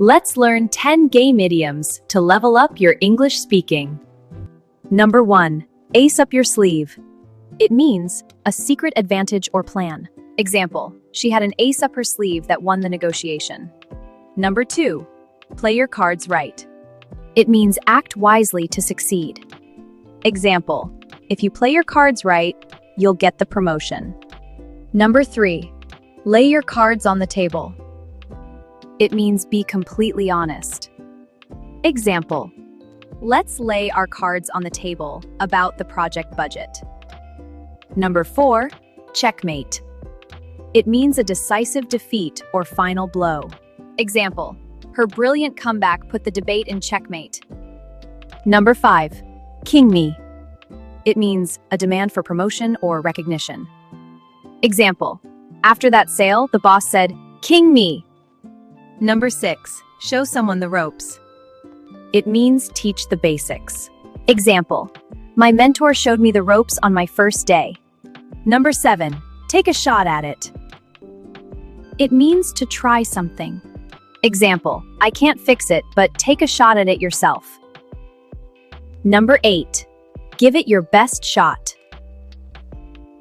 Let's learn 10 game idioms to level up your English speaking. Number 1. Ace up your sleeve. It means a secret advantage or plan. Example, she had an ace up her sleeve that won the negotiation. Number 2. Play your cards right. It means act wisely to succeed. Example, if you play your cards right, you'll get the promotion. Number 3. Lay your cards on the table. It means be completely honest. Example, let's lay our cards on the table about the project budget. Number 4. Checkmate. It means a decisive defeat or final blow. Example, her brilliant comeback put the debate in checkmate. Number 5. King me. It means a demand for promotion or recognition. Example, after that sale, the boss said, "King me." Number 6. Show someone the ropes. It means teach the basics. Example, my mentor showed me the ropes on my first day. Number 7. Take a shot at it. It means to try something. Example, I can't fix it, but take a shot at it yourself. Number 8. Give it your best shot.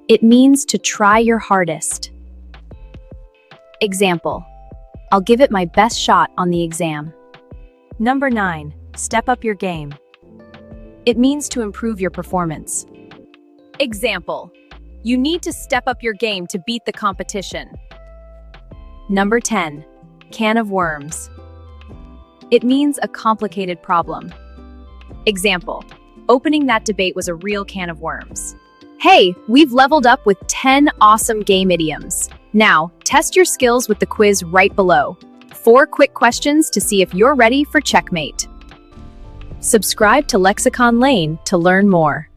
It means to try your hardest. Example, I'll give it my best shot on the exam. Number 9. Step up your game. It means to improve your performance. Example, you need to step up your game to beat the competition. Number 10. Can of worms. It means a complicated problem. Example, opening that debate was a real can of worms. Hey, we've leveled up with 10 awesome game idioms. Now, test your skills with the quiz right below. 4 quick questions to see if you're ready for Checkmate. Subscribe to Lexicon Lane to learn more.